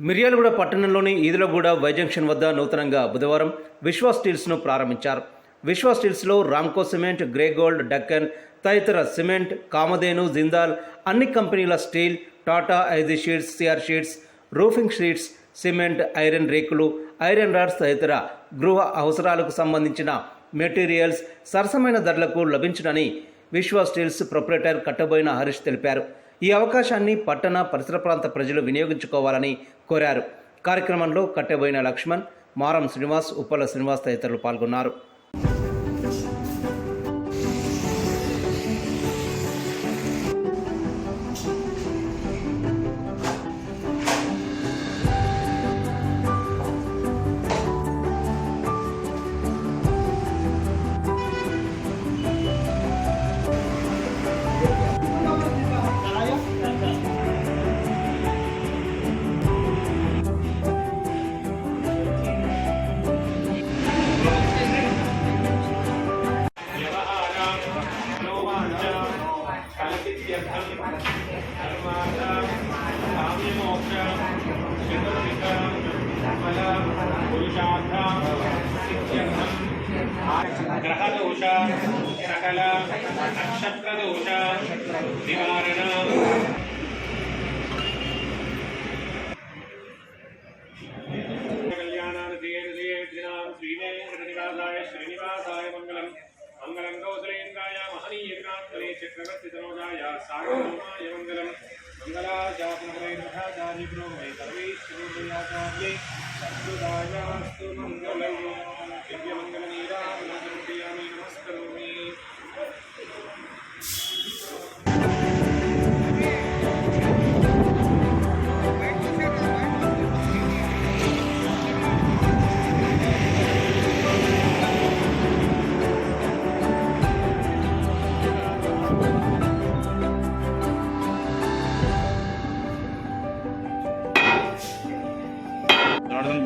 మిర్యాలగూడ పట్టణంలోని Edulaguda Y junction వద్ద నూతనంగా బుధవారం విశ్వ స్టీల్స్ను ప్రారంభించారు. విశ్వ స్టీల్స్లో Ramco cement, grey gold, Deccan తదితర సిమెంట్, కామధేను, జిందాల్ అన్ని కంపెనీల steel, Tata IG sheets, CR sheets, roofing sheets, cement, iron రేకులు, ఐరన్ రాడ్స్ తదితర గృహ అవసరాలకు సంబంధించిన మెటీరియల్స్ సరసమైన ధరలకు లభించునని విశ్వ స్టీల్స్ ప్రొప్రైటర్ కట్టబోయిన హరీష్ తెలిపారు. ఈ అవకాశాన్ని పట్టణ పరిసర ప్రాంత ప్రజలు వినియోగించుకోవాలని కోరారు. కార్యక్రమంలో కట్టబోయిన లక్ష్మణ్, మారం శ్రీనివాస్, ఉప్పల శ్రీనివాస్ తదితరులు పాల్గొన్నారు. గ్రహదోష సకల నక్షత్రదోష నివారణ శ్రీనివాసాయ మంగళం మంగళం గౌసలేంద్రాయ మహనీయనాథనే చక్రవర్తి తనోజాయ సాగరమాయ మంగళం మంగళాచార్య పురోగమే సర్వేశ్వరాచార్యే సత్సుదాయాస్తు మంగళం దివ్యమంగళ నీరామయామి నమస్కరోమి.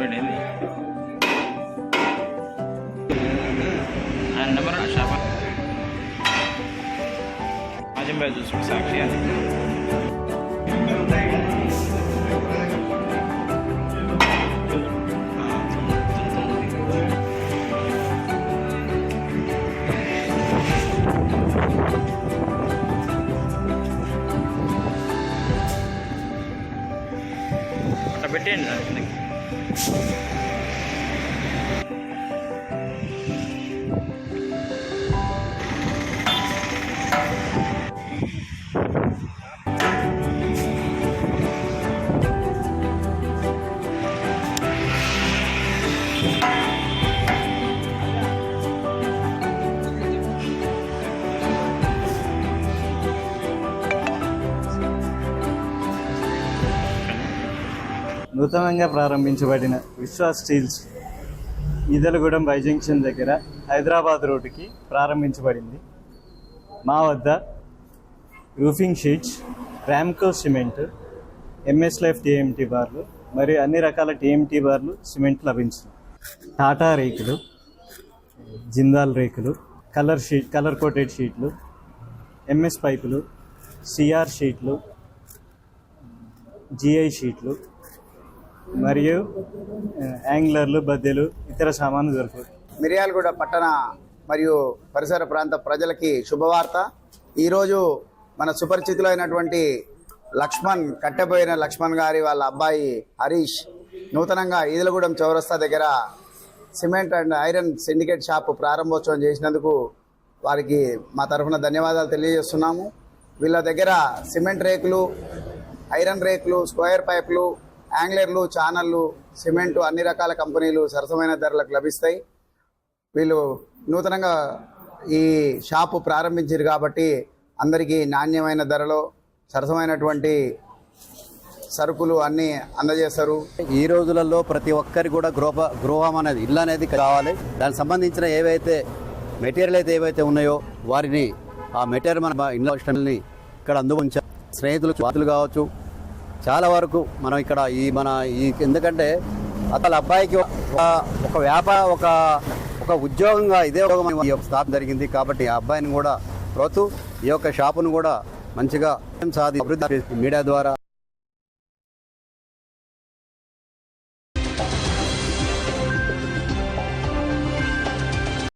పెట్టింది ఆయన నెంబర్ షాప అజంబాయ్ చూసుకు సాక్షి అని అట్లా పెట్టేయండి కిందకి. నూతనంగా ప్రారంభించబడిన విశ్వ స్టీల్స్ ఈదలగూడెం వై జంక్షన్ దగ్గర హైదరాబాద్ రోడ్డుకి ప్రారంభించబడింది. మా వద్ద roofing sheets, Ramco cement, MS life TMT బార్లు మరియు అన్ని రకాల టీఎంటీ బార్లు సిమెంట్ లభించును. టాటా రేకులు, జిందాల్ రేకులు, కలర్ కోటెడ్ షీట్లు, ఎంఎస్ పైపులు, సిఆర్ షీట్లు, జిఐ షీట్లు మరియు యాంగ్లర్లు, బద్దెలు, ఇతర సామాను దొరుకుతాయి. మిర్యాలగూడ పట్టణ మరియు పరిసర ప్రాంత ప్రజలకి శుభవార్త. ఈరోజు మన సుపరిచితులైనటువంటి కట్టబోయిన లక్ష్మణ్ గారి వాళ్ళ అబ్బాయి హరీష్ నూతనంగా ఈదలగూడెం చౌరస్తా దగ్గర cement and iron syndicate shop ప్రారంభోత్సవం చేసినందుకు వారికి మా తరఫున ధన్యవాదాలు తెలియజేస్తున్నాము. వీళ్ళ దగ్గర సిమెంట్ రేకులు, ఐరన్ రేకులు, స్క్వేర్ పైపులు, యాంగ్లర్లు, ఛానళ్ళు, సిమెంటు అన్ని రకాల కంపెనీలు సరసమైన ధరలకు లభిస్తాయి. వీళ్ళు నూతనంగా ఈ షాపు ప్రారంభించారు కాబట్టి అందరికీ నాణ్యమైన ధరలో సరసమైనటువంటి సరుకులు అన్నీ అందజేస్తారు. ఈ రోజులలో ప్రతి ఒక్కరికి కూడా గృహం అనేది, ఇల్లు అనేది కావాలి. దానికి సంబంధించిన మెటీరియల్ ఏవైతే ఉన్నాయో వారిని ఆ మెటీరియల్ మన ఇన్వెస్టర్ని ఇక్కడ అందుకుంటాం. స్నేహితులు, స్వాతులు కావచ్చు, చాలా వరకు మనం ఇక్కడ ఎందుకంటే అసలు అబ్బాయికి ఒక వ్యాపారం, ఒక ఉద్యోగంగా ఇదే స్థాపన జరిగింది. కాబట్టి ఆ అబ్బాయిని కూడా ఈ యొక్క షాపును కూడా మంచిగా అభివృద్ధి మీడియా ద్వారా